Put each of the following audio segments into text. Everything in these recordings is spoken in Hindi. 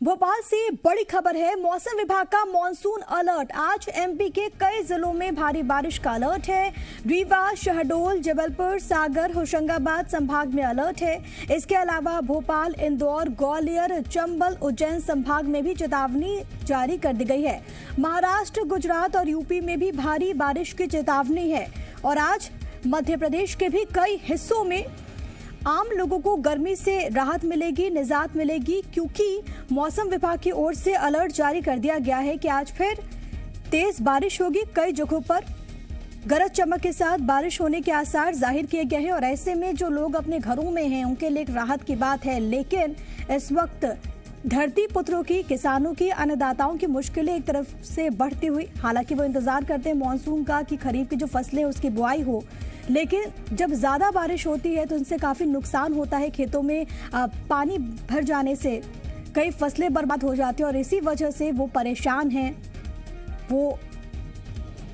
भोपाल से बड़ी खबर है। मौसम विभाग का मॉनसून अलर्ट। आज एमपी के कई जिलों में भारी बारिश का अलर्ट है। रीवा, शहडोल, जबलपुर, सागर, होशंगाबाद संभाग में अलर्ट है। इसके अलावा भोपाल, इंदौर, ग्वालियर, चंबल, उज्जैन संभाग में भी चेतावनी जारी कर दी गई है। महाराष्ट्र, गुजरात और यूपी में भी भारी बारिश की चेतावनी है। और आज मध्य प्रदेश के भी कई हिस्सों में आम लोगों को गर्मी से राहत मिलेगी, निजात मिलेगी, क्योंकि मौसम विभाग की ओर से अलर्ट जारी कर दिया गया है कि आज फिर तेज बारिश होगी। कई जगहों पर गरज चमक के साथ बारिश होने के आसार जाहिर किए गए हैं। और ऐसे में जो लोग अपने घरों में हैं उनके लिए एक राहत की बात है। लेकिन इस वक्त धरती पुत्रों की, किसानों की, अन्नदाताओं की मुश्किलें एक तरफ से बढ़ती हुई। हालांकि वो इंतजार करते हैं मॉनसून का कि खरीफ की जो फसलें उसकी बुआई हो, लेकिन जब ज़्यादा बारिश होती है तो इनसे काफ़ी नुकसान होता है। खेतों में पानी भर जाने से कई फसलें बर्बाद हो जाती हैं और इसी वजह से वो परेशान हैं। वो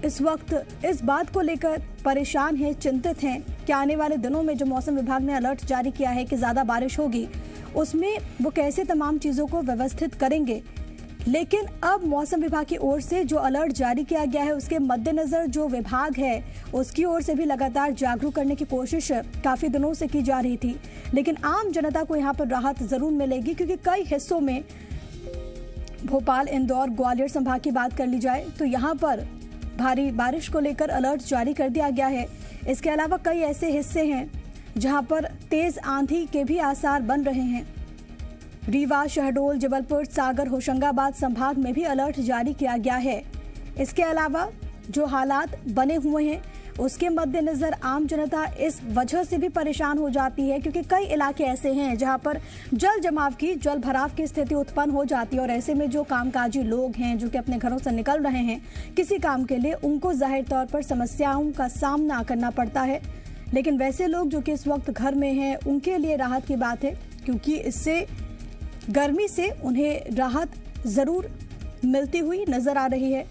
इस वक्त इस बात को लेकर परेशान हैं, चिंतित हैं कि आने वाले दिनों में जो मौसम विभाग ने अलर्ट जारी किया है कि ज़्यादा बारिश होगी, उसमें वो कैसे तमाम चीज़ों को व्यवस्थित करेंगे। लेकिन अब मौसम विभाग की ओर से जो अलर्ट जारी किया गया है उसके मद्देनजर जो विभाग है उसकी ओर से भी लगातार जागरूक करने की कोशिश काफ़ी दिनों से की जा रही थी। लेकिन आम जनता को यहाँ पर राहत ज़रूर मिलेगी, क्योंकि कई हिस्सों में भोपाल, इंदौर, ग्वालियर संभाग की बात कर ली जाए तो यहाँ पर भारी बारिश को लेकर अलर्ट जारी कर दिया गया है। इसके अलावा कई ऐसे हिस्से हैं जहाँ पर तेज़ आंधी के भी आसार बन रहे हैं। रीवा, शहडोल, जबलपुर, सागर, होशंगाबाद संभाग में भी अलर्ट जारी किया गया है। इसके अलावा जो हालात बने हुए हैं उसके मद्देनजर आम जनता इस वजह से भी परेशान हो जाती है, क्योंकि कई इलाके ऐसे हैं जहां पर जल भराव की स्थिति उत्पन्न हो जाती है। और ऐसे में जो कामकाजी लोग हैं जो कि अपने घरों से निकल रहे हैं किसी काम के लिए, उनको जाहिर तौर पर समस्याओं का सामना करना पड़ता है। लेकिन वैसे लोग जो कि इस वक्त घर में हैं उनके लिए राहत की बात है, क्योंकि इससे गर्मी से उन्हें राहत ज़रूर मिलती हुई नज़र आ रही है।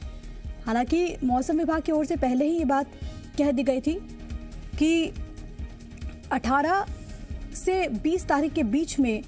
हालांकि मौसम विभाग की ओर से पहले ही ये बात कह दी गई थी कि 18 से 20 तारीख के बीच में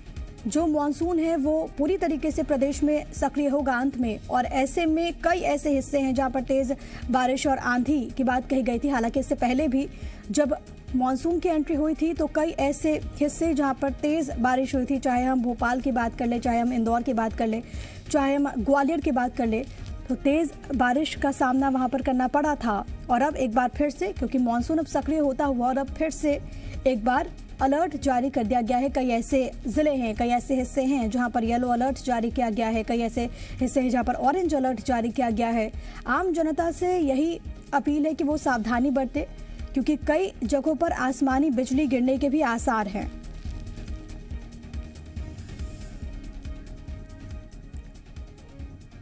जो मॉनसून है वो पूरी तरीके से प्रदेश में सक्रिय होगा अंत में। और ऐसे में कई ऐसे हिस्से हैं जहां पर तेज़ बारिश और आंधी की बात कही गई थी। हालांकि इससे पहले भी जब मॉनसून की एंट्री हुई थी तो कई ऐसे हिस्से जहां पर तेज़ बारिश हुई थी, चाहे हम भोपाल की बात कर ले, चाहे हम इंदौर की बात कर ले, चाहे हम ग्वालियर की बात कर ले, तो तेज़ बारिश का सामना वहां पर करना पड़ा था। और अब एक बार फिर से, क्योंकि मॉनसून अब सक्रिय होता हुआ और अब फिर से एक बार अलर्ट जारी कर दिया गया है। कई ऐसे ज़िले हैं, कई ऐसे हिस्से हैं जहां पर येलो अलर्ट जारी किया गया है, कई ऐसे हिस्से हैं जहां पर ऑरेंज अलर्ट जारी किया गया है। आम जनता से यही अपील है कि वो सावधानी बरते, क्योंकि कई जगहों पर आसमानी बिजली गिरने के भी आसार हैं।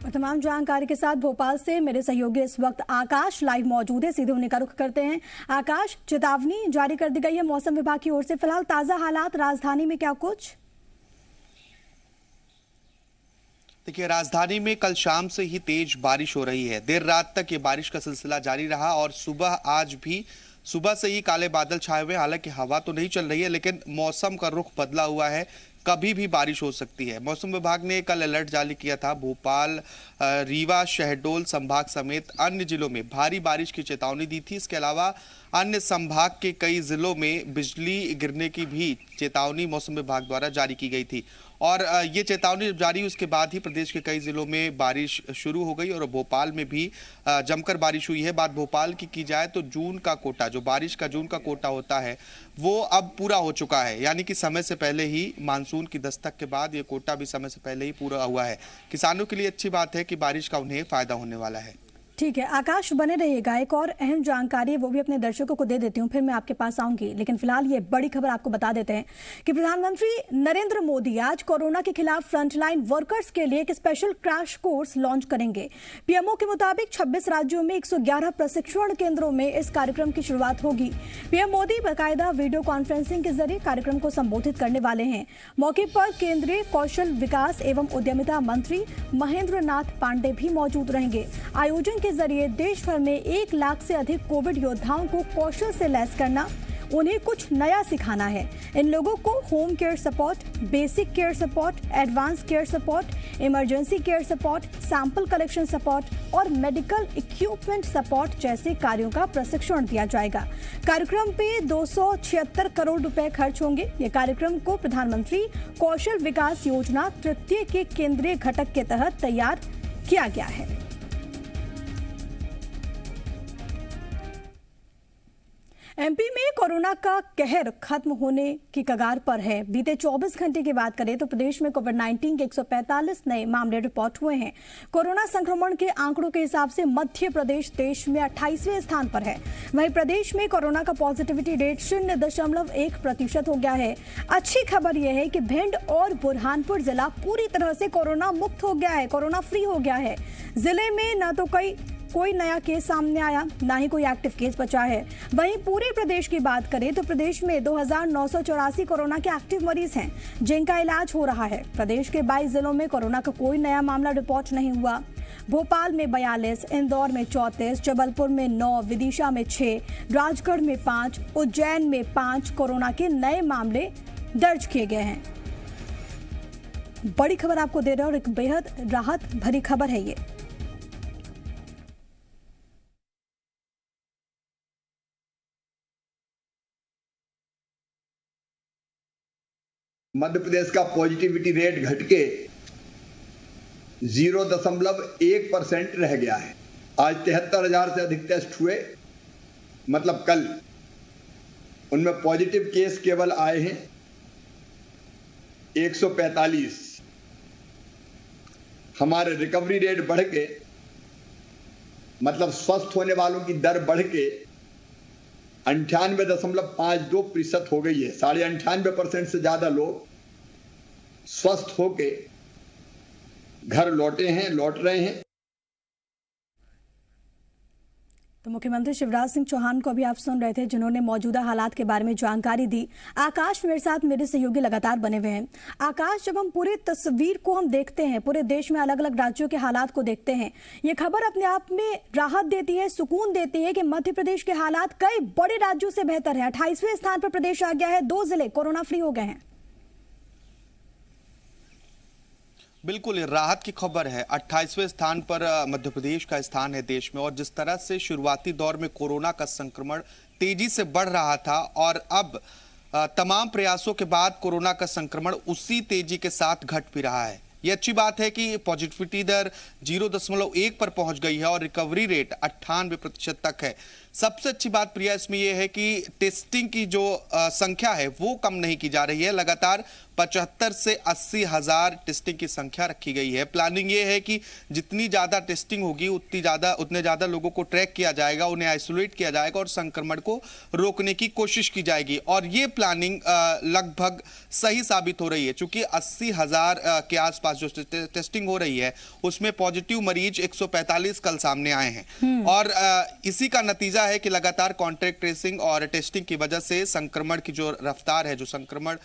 तमाम जानकारी के साथ भोपाल से मेरे सहयोगी इस वक्त आकाश लाइव मौजूद है। सीधे उन्हीं का रुख करते हैं। आकाश, चेतावनी जारी कर दी गई है मौसम विभाग की ओर से। फिलहाल ताजा हालात राजधानी में क्या कुछ? देखिए, राजधानी में कल शाम से ही तेज बारिश हो रही है। देर रात तक ये बारिश का सिलसिला जारी रहा और आज भी सुबह से ही काले बादल छाए हुए। हालांकि हवा तो नहीं चल रही है, लेकिन मौसम का रुख बदला हुआ है, कभी भी बारिश हो सकती है। मौसम विभाग ने कल अलर्ट जारी किया था। भोपाल, रीवा, शहडोल संभाग समेत अन्य जिलों में भारी बारिश की चेतावनी दी थी। इसके अलावा अन्य संभाग के कई जिलों में बिजली गिरने की भी चेतावनी मौसम विभाग द्वारा जारी की गई थी। और ये चेतावनी जारी उसके बाद ही प्रदेश के कई जिलों में बारिश शुरू हो गई और भोपाल में भी जमकर बारिश हुई है। बात भोपाल की जाए तो जून का कोटा, जो बारिश का जून का कोटा होता है, वो अब पूरा हो चुका है। यानी कि समय से पहले ही, मानसून की दस्तक के बाद ये कोटा भी समय से पहले ही पूरा हुआ है। किसानों के लिए अच्छी बात है कि बारिश का उन्हें फायदा होने वाला है। ठीक है आकाश, बने रहिएगा। एक और अहम जानकारी है वो भी अपने दर्शकों को दे देती हूँ, फिर मैं आपके पास आऊंगी। लेकिन फिलहाल ये बड़ी खबर आपको बता देते हैं कि प्रधानमंत्री नरेंद्र मोदी आज कोरोना के खिलाफ फ्रंटलाइन वर्कर्स के लिए एक स्पेशल क्रैश कोर्स लॉन्च करेंगे। पीएमओ के मुताबिक 26 राज्यों में 111 प्रशिक्षण केंद्रों में इस कार्यक्रम की शुरुआत होगी। पीएम मोदी बाकायदा वीडियो कॉन्फ्रेंसिंग के जरिए कार्यक्रम को संबोधित करने वाले हैं। मौके पर केंद्रीय कौशल विकास एवं उद्यमिता मंत्री महेंद्र नाथ पांडे भी मौजूद रहेंगे। आयोजन के जरिए देश भर में 1 लाख से अधिक कोविड योद्धाओं को कौशल से लैस करना, उन्हें कुछ नया सिखाना है। इन लोगों को home care support, basic care support, advance care support, emergency care support, sample collection support और मेडिकल इक्विपमेंट सपोर्ट जैसे कार्यों का प्रशिक्षण दिया जाएगा। कार्यक्रम पे 276 करोड़ रुपए खर्च होंगे। ये कार्यक्रम को प्रधानमंत्री कौशल विकास योजना तृतीय के केंद्रीय घटक के तहत तैयार किया गया है। एमपी में कोरोना का कहर खत्म होने की कगार पर है। बीते 24 घंटे की बात करें तो प्रदेश में कोविड-19 के 145 नए मामले रिपोर्ट हुए हैं। कोरोना संक्रमण के आंकड़ों के हिसाब से मध्य प्रदेश देश में 28वें स्थान पर है। वहीं प्रदेश में कोरोना का पॉजिटिविटी रेट 0.1% हो गया है। अच्छी खबर यह है कि भिंड और बुरहानपुर जिला पूरी तरह से कोरोना मुक्त हो गया है, कोरोना फ्री हो गया है। जिले में न तो कोई नया केस सामने आया, ना ही कोई एक्टिव केस बचा है। वहीं पूरे प्रदेश की बात करें तो प्रदेश में 2984 कोरोना के एक्टिव मरीज हैं, जिनका इलाज हो रहा है। प्रदेश के 22 जिलों में कोरोना का कोई नया मामला रिपोर्ट नहीं हुआ। भोपाल में 42, इंदौर में 34, जबलपुर में 9, विदिशा में 6, राजगढ़ में 5, उज्जैन में 5 कोरोना के नए मामले दर्ज किए गए हैं। बड़ी खबर आपको दे रहे हैं और एक बेहद राहत भरी खबर है ये। मध्य प्रदेश का पॉजिटिविटी रेट घट के 0.1% रह गया है। आज 73,000 से अधिक टेस्ट हुए, मतलब कल उनमें पॉजिटिव केस केवल आए हैं 145। हमारे रिकवरी रेट बढ़ के, मतलब स्वस्थ होने वालों की दर बढ़ के 98.52% हो गई है। 98.5% से ज्यादा लोग स्वस्थ होके घर लौट रहे हैं। तो मुख्यमंत्री शिवराज सिंह चौहान को अभी आप सुन रहे थे, जिन्होंने मौजूदा हालात के बारे में जानकारी दी। आकाश मेरे साथ, मेरे सहयोगी लगातार बने हुए हैं। आकाश, जब हम पूरी तस्वीर को हम देखते हैं, पूरे देश में अलग अलग राज्यों के हालात को देखते हैं, ये खबर अपने आप में राहत देती है, सुकून देती है कि मध्य प्रदेश के हालात कई बड़े राज्यों से बेहतर है। 28वें स्थान पर प्रदेश आ गया है, 2 जिले कोरोना फ्री हो गए हैं। बिल्कुल राहत की खबर है। 28वें स्थान पर मध्य प्रदेश का स्थान है देश में। और जिस तरह से शुरुआती दौर में कोरोना का संक्रमण तेजी से बढ़ रहा था और अब तमाम प्रयासों के बाद कोरोना का संक्रमण उसी तेजी के साथ घट भी रहा है। ये अच्छी बात है कि पॉजिटिविटी दर 0.1 पर पहुंच गई है और रिकवरी रेट 98% तक है। सबसे अच्छी बात प्रिया इसमें यह है कि टेस्टिंग की जो संख्या है वो कम नहीं की जा रही है। लगातार 75 से 80 हजार टेस्टिंग की संख्या रखी गई है। प्लानिंग ये है कि जितनी ज्यादा टेस्टिंग होगी उतने ज्यादा लोगों को ट्रैक किया जाएगा, उन्हें आइसोलेट किया जाएगा और संक्रमण को रोकने की कोशिश की जाएगी। और ये प्लानिंग लगभग सही साबित हो रही है, चूंकि 80 हजार के आसपास जो टेस्टिंग हो रही है उसमें पॉजिटिव मरीज 145 कल सामने आए हैं। और इसी का नतीजा है कि लगातार कॉन्टैक्ट ट्रेसिंग और टेस्टिंग की वजह से संक्रमण की जो रफ्तार है, जो संक्रमण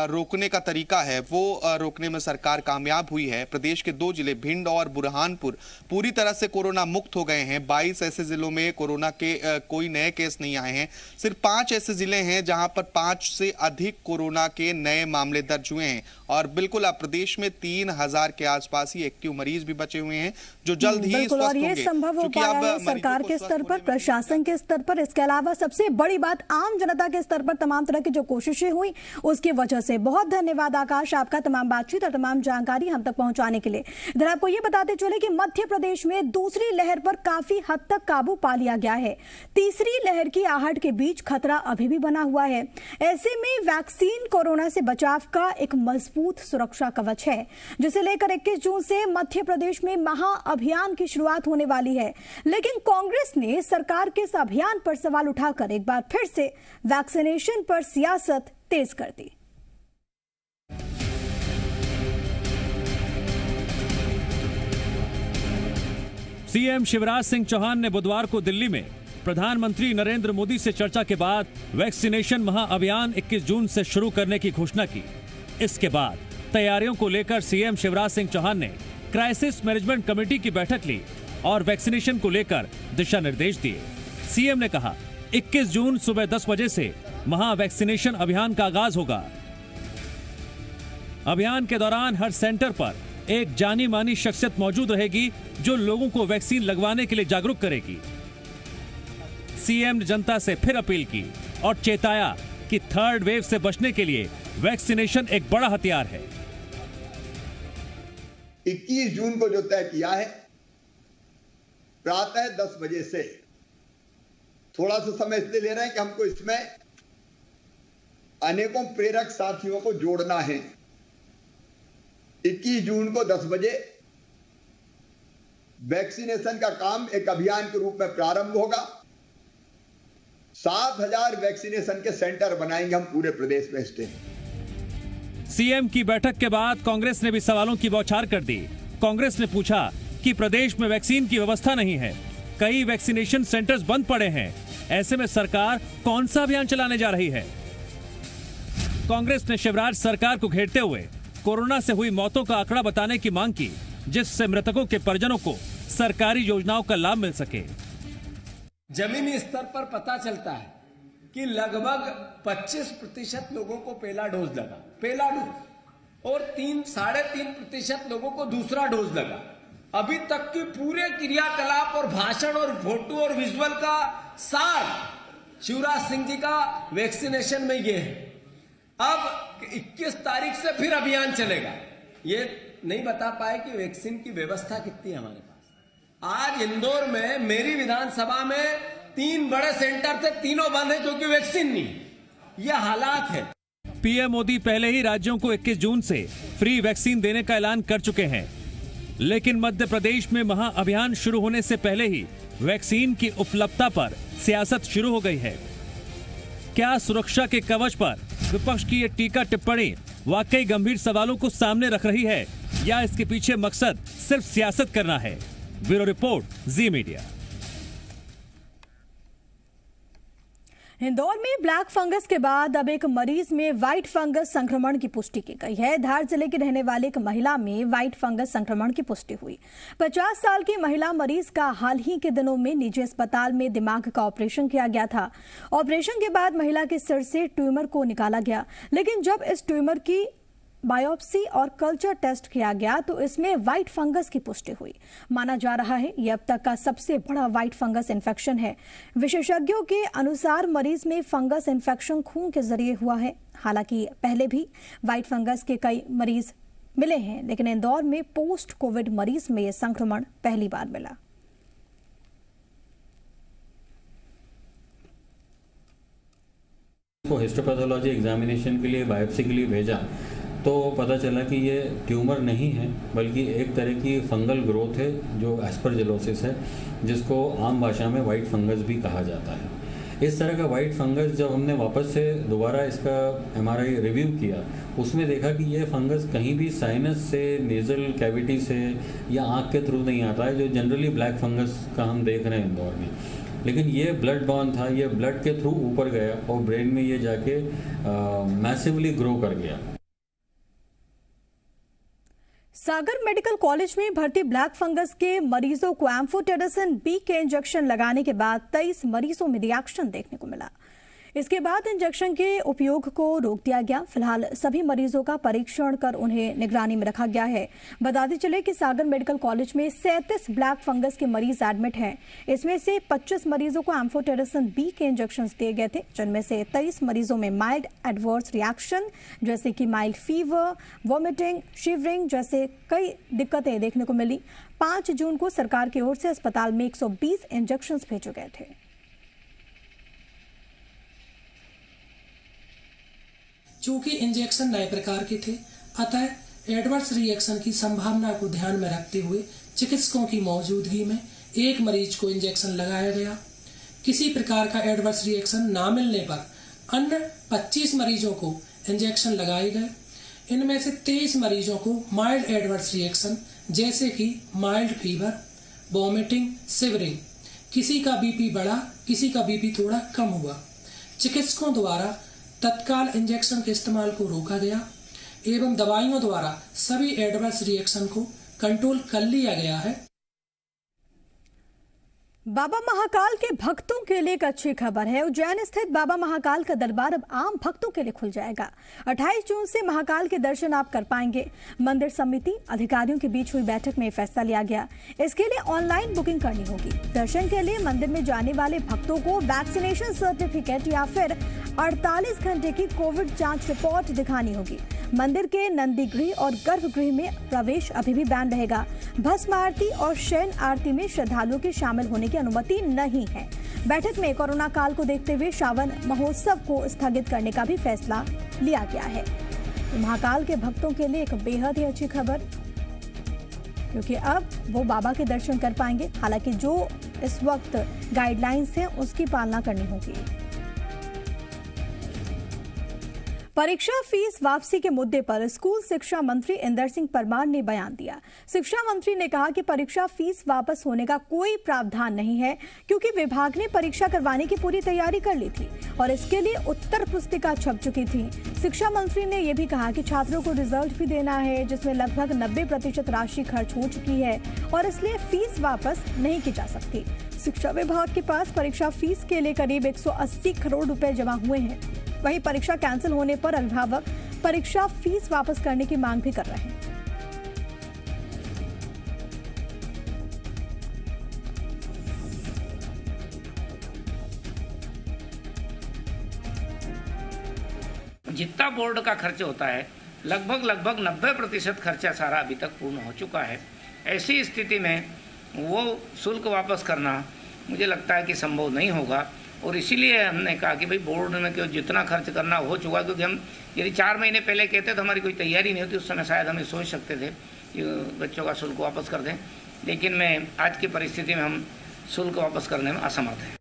रोकने का तरीका है, वो रोकने में सरकार कामयाब हुई है। प्रदेश के 2 जिले भिंड और बुरहानपुर पूरी तरह से कोरोना मुक्त हो गए हैं। 22 ऐसे जिलों में कोरोना के कोई नए केस नहीं आए हैं। सिर्फ 5 ऐसे जिले हैं जहां पर 5 से अधिक कोरोना के नए मामले दर्ज हुए हैं। और बिल्कुल अब प्रदेश में 3000 के आसपास ही एक्टिव मरीज भी बचे हुए हैं जो जल्द ही स्वस्थ होंगे। और ये संभव हो पाया है सरकार के स्तर पर, प्रशासन के स्तर पर। इसके अलावा सबसे बड़ी बात आम जनता के स्तर पर तमाम तरह की जो कोशिशें हुई उसकी वजह से। बहुत धन्यवाद आकाश आपका तमाम बातचीत और तमाम जानकारी हम तक पहुंचाने के लिए। इधर आपको ये बताते चले कि मध्य प्रदेश में दूसरी लहर पर काफी हद तक काबू पा लिया गया है। तीसरी लहर की आहट के बीच खतरा अभी भी बना हुआ है। ऐसे में वैक्सीन कोरोना से बचाव का एक मजबूत सुरक्षा कवच है, जिसे लेकर 21 जून से मध्य प्रदेश में महाअभियान की शुरुआत होने वाली है। लेकिन कांग्रेस ने सरकार के इस अभियान पर सवाल उठाकर एक बार फिर से वैक्सीनेशन पर सियासत तेज कर दी। सीएम शिवराज सिंह चौहान ने बुधवार को दिल्ली में प्रधानमंत्री नरेंद्र मोदी से चर्चा के बाद वैक्सीनेशन महाअभियान 21 जून से शुरू करने की घोषणा की। इसके बाद तैयारियों को लेकर सीएम शिवराज सिंह चौहान ने क्राइसिस मैनेजमेंट कमेटी की बैठक ली और वैक्सीनेशन को लेकर दिशा निर्देश दिए। सीएम ने कहा 21 जून सुबह 10 बजे से महा वैक्सीनेशन अभियान का आगाज होगा। अभियान के दौरान हर सेंटर पर एक जानी मानी शख्सियत मौजूद रहेगी जो लोगों को वैक्सीन लगवाने के लिए जागरूक करेगी। सीएम ने जनता से फिर अपील की और चेताया कि थर्ड वेव से बचने के लिए वैक्सीनेशन एक बड़ा हथियार है। 21 जून को जो तय किया है, प्रातः 10 बजे से, थोड़ा सा समय इसलिए ले रहे हैं कि हमको इसमें अनेकों प्रेरक साथियों को जोड़ना है। 21 जून को 10 बजे वैक्सीनेशन का काम एक अभियान के रूप में प्रारंभ होगा। 7000 वैक्सीनेशन के सेंटर बनाएंगे हम पूरे प्रदेश में स्टेट। सीएम की बैठक के बाद कांग्रेस ने भी सवालों की बौछार कर दी। कांग्रेस ने पूछा कि प्रदेश में वैक्सीन की व्यवस्था नहीं है, कई वैक्सीनेशन सेंटर्स बंद पड़े हैं, ऐसे में सरकार कौन सा अभियान चलाने जा रही है। कांग्रेस ने शिवराज सरकार को घेरते हुए कोरोना से हुई मौतों का आंकड़ा बताने की मांग की, जिससे मृतकों के परिजनों को सरकारी योजनाओं का लाभ मिल सके। जमीनी स्तर पर पता चलता है कि लगभग 25% लोगों को पहला डोज लगा, और 3-3.5% लोगों को दूसरा डोज लगा। अभी तक की पूरे क्रियाकलाप और भाषण और फोटो और विजुअल का सार शिवराज सिंह जी का वैक्सीनेशन में ये है। अब 21 तारीख से फिर अभियान चलेगा। ये नहीं बता पाए कि वैक्सीन की व्यवस्था कितनी है हमारे पास। आज इंदौर में मेरी विधानसभा में 3 बड़े सेंटर थे, तीनों बंद है क्योंकि वैक्सीन नहीं। यह हालात है। पीएम मोदी पहले ही राज्यों को 21 जून से फ्री वैक्सीन देने का ऐलान कर चुके हैं, लेकिन मध्य प्रदेश में महा अभियान शुरू होने से पहले ही वैक्सीन की उपलब्धता पर सियासत शुरू हो गई है। क्या सुरक्षा के कवच पर विपक्ष की ये टीका टिप्पणी वाकई गंभीर सवालों को सामने रख रही है, या इसके पीछे मकसद सिर्फ सियासत करना है? ब्यूरो रिपोर्ट, जी मीडिया। इंदौर में ब्लैक फंगस के बाद अब एक मरीज में व्हाइट फंगस संक्रमण की पुष्टि की गई है। धार जिले की रहने वाली एक महिला में व्हाइट फंगस संक्रमण की पुष्टि हुई। 50 साल की महिला मरीज का हाल ही के दिनों में निजी अस्पताल में दिमाग का ऑपरेशन किया गया था। ऑपरेशन के बाद महिला के सिर से ट्यूमर को निकाला गया, लेकिन जब इस ट्यूमर की बायोप्सी और कल्चर टेस्ट किया गया तो इसमें व्हाइट फंगस की पुष्टि हुई। माना जा रहा है यह अब तक का सबसे बड़ा व्हाइट फंगस इन्फेक्शन है। विशेषज्ञों के अनुसार मरीज में फंगस इन्फेक्शन खून के जरिए हुआ है। हालांकि पहले भी व्हाइट फंगस के कई मरीज मिले हैं, लेकिन इंदौर में पोस्ट कोविड मरीज में यह संक्रमण पहली बार मिला। हिस्टोपैथोलॉजी एग्जामिनेशन के लिए बायोप्सी के लिए भेजा तो पता चला कि ये ट्यूमर नहीं है, बल्कि एक तरह की फंगल ग्रोथ है जो एस्परजिलोसिस है, जिसको आम भाषा में वाइट फंगस भी कहा जाता है। इस तरह का वाइट फंगस जब हमने वापस से दोबारा इसका MRI रिव्यू किया, उसमें देखा कि ये फंगस कहीं भी साइनस से, नेजल कैविटी से या आँख के थ्रू नहीं आता है, जो जनरली ब्लैक फंगस का हम देख रहे हैं इंदौर में। लेकिन ये ब्लड बॉर्न था, ये ब्लड के थ्रू ऊपर गया और ब्रेन में ये जाके मैसिवली ग्रो कर गया। सागर मेडिकल कॉलेज में भर्ती ब्लैक फंगस के मरीजों को एम्फोटेरिसिन बी के इंजेक्शन लगाने के बाद 23 मरीजों में रिएक्शन देखने को मिला। इसके बाद इंजेक्शन के उपयोग को रोक दिया गया। फिलहाल सभी मरीजों का परीक्षण कर उन्हें निगरानी में रखा गया है। बताते चले कि सागर मेडिकल कॉलेज में 37 ब्लैक फंगस के मरीज एडमिट हैं। इसमें से 25 मरीजों को एम्फोटेरिसिन बी के इंजेक्शन दिए गए थे, जिनमें से 23 मरीजों में माइल्ड एडवर्स रिएक्शन जैसे कि माइल्ड फीवर, वॉमिटिंग, शिवरिंग जैसे कई दिक्कतें देखने को मिली। 5 जून को सरकार की ओर से अस्पताल में 120 इंजेक्शन भेजे गए थे। चूंकि इंजेक्शन नए प्रकार के थे, अतः एडवर्स रिएक्शन की संभावना को ध्यान में रखते हुए चिकित्सकों की मौजूदगी में एक मरीज को इंजेक्शन लगाया गया। किसी प्रकार का एडवर्स रिएक्शन ना मिलने पर अन्य 25 मरीजों को इंजेक्शन लगाए गए। इनमें से 23 मरीजों को माइल्ड एडवर्स रिएक्शन जैसे कि माइल्ड फीवर, वॉमिटिंग, शिवरिंग, किसी का बीपी बढ़ा, किसी का बीपी थोड़ा कम हुआ। चिकित्सकों द्वारा तत्काल इंजेक्शन के इस्तेमाल को रोका गया एवं दवाइयों द्वारा सभी एडवर्स रिएक्शन को कंट्रोल कर लिया गया है। बाबा महाकाल के भक्तों के लिए एक अच्छी खबर है। उज्जैन स्थित बाबा महाकाल का दरबार अब आम भक्तों के लिए खुल जाएगा। 28 जून से महाकाल के दर्शन आप कर पाएंगे। मंदिर समिति अधिकारियों के बीच हुई बैठक में फैसला लिया गया। इसके लिए ऑनलाइन बुकिंग करनी होगी। दर्शन के लिए मंदिर में जाने वाले भक्तों को वैक्सीनेशन सर्टिफिकेट या फिर 48 घंटे की कोविड जांच रिपोर्ट दिखानी होगी। मंदिर के नंदी गृह और गर्भगृह में प्रवेश अभी भी बैन रहेगा। भस्म आरती और शयन आरती में श्रद्धालुओं के शामिल होने की अनुमति नहीं है। बैठक में कोरोना काल को देखते हुए श्रावण महोत्सव को स्थगित करने का भी फैसला लिया गया है। महाकाल के भक्तों के लिए एक बेहद ही अच्छी खबर, क्योंकि अब वो बाबा के दर्शन कर पाएंगे। हालांकि जो इस वक्त गाइडलाइंस हैं उसकी पालना करनी होगी। परीक्षा फीस वापसी के मुद्दे पर स्कूल शिक्षा मंत्री इंदर सिंह परमार ने बयान दिया। शिक्षा मंत्री ने कहा कि परीक्षा फीस वापस होने का कोई प्रावधान नहीं है, क्योंकि विभाग ने परीक्षा करवाने की पूरी तैयारी कर ली थी और इसके लिए उत्तर पुस्तिका छप चुकी थी। शिक्षा मंत्री ने यह भी कहा कि छात्रों को रिजल्ट भी देना है, जिसमें लगभग 90% राशि खर्च हो चुकी है और इसलिए फीस वापस नहीं की जा सकती। शिक्षा विभाग के पास परीक्षा फीस के लिए करीब 180 करोड़ रुपए जमा हुए हैं। वहीं परीक्षा कैंसिल होने पर अभिभावक परीक्षा फीस वापस करने की मांग भी कर रहे हैं। जितना बोर्ड का खर्च होता है लगभग 90% खर्चा सारा अभी तक पूर्ण हो चुका है। ऐसी स्थिति में वो शुल्क वापस करना मुझे लगता है कि संभव नहीं होगा और इसीलिए हमने कहा कि भाई बोर्ड में क्यों जितना खर्च करना हो चुका, क्योंकि हम यदि 4 महीने पहले कहते तो हमारी कोई तैयारी नहीं होती। उस समय शायद हम ये सोच सकते थे कि बच्चों का शुल्क वापस कर दें, लेकिन मैं आज की परिस्थिति में हम शुल्क वापस करने में असमर्थ हैं।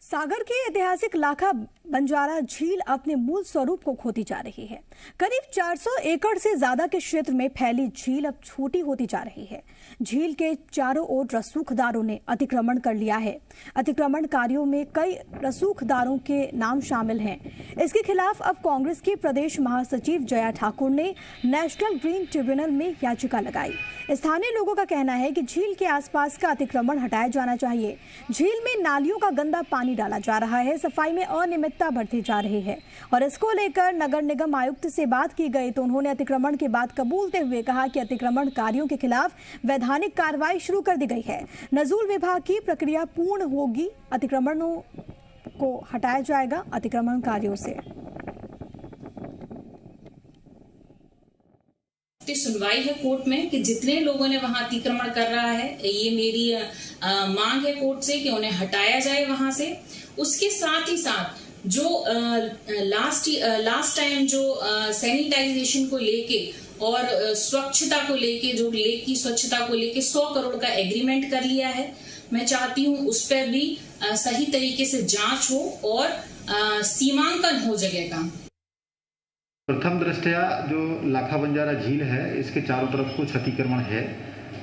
सागर की ऐतिहासिक लाखा बंजारा झील अपने मूल स्वरूप को खोती जा रही है। करीब 400 एकड़ से ज्यादा के क्षेत्र में फैली झील अब छोटी होती जा रही है। झील के चारों ओर रसूखदारों ने अतिक्रमण कर लिया है। अतिक्रमणकारियों में कई रसूखदारों के नाम शामिल हैं। इसके खिलाफ अब कांग्रेस की प्रदेश महासचिव जया ठाकुर ने नेशनल ग्रीन ट्रिब्यूनल में याचिका लगाई। स्थानीय लोगों का कहना है कि झील के आसपास का अतिक्रमण हटाया जाना चाहिए। झील में नालियों का गंदा पानी डाला जा रहा है, सफाई में अनियमितता बढ़ती जा रही है और इसको लेकर नगर निगम आयुक्त से बात की गई तो उन्होंने अतिक्रमण की बात कबूलते हुए कहा कि अतिक्रमणकारियों के खिलाफ वैधानिक कार्रवाई शुरू कर दी गई है। नजूल विभाग की प्रक्रिया पूर्ण होगी, अतिक्रमणों को हटाया जाएगा अतिक्रमणकारियों से। सुनवाई है कोर्ट में कि जितने लोगों ने वहां अतिक्रमण कर रहा है, ये मेरी मांग है कोर्ट से कि उन्हें हटाया जाए वहां से। उसके साथ ही साथ जो लास्ट टाइम जो सैनिटाइजेशन को लेके और स्वच्छता को लेके, जो लेक की स्वच्छता को लेके 100 करोड़ का एग्रीमेंट कर लिया है, मैं चाहती हूँ उस पर भी सही तरीके से जांच हो और सीमांकन हो जगह का। प्रथम दृष्टया जो लाखा बंजारा झील है, इसके चारों तरफ कुछ अतिक्रमण है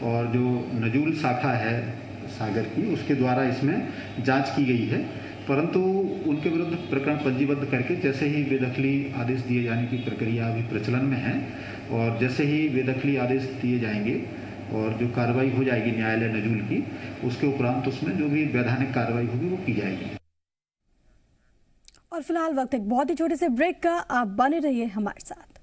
और जो नजूल शाखा है सागर की, उसके द्वारा इसमें जांच की गई है, परंतु उनके विरुद्ध प्रकरण पंजीबद्ध करके जैसे ही बेदखली आदेश दिए जाने की प्रक्रिया अभी प्रचलन में है और जैसे ही बेदखली आदेश दिए जाएंगे और जो कार्रवाई हो जाएगी न्यायालय नजूल की, उसके उपरांत उसमें जो भी वैधानिक कार्रवाई होगी वो की जाएगी। और फिलहाल वक्त एक बहुत ही छोटे से ब्रेक का, आप बने रहिए हमारे साथ।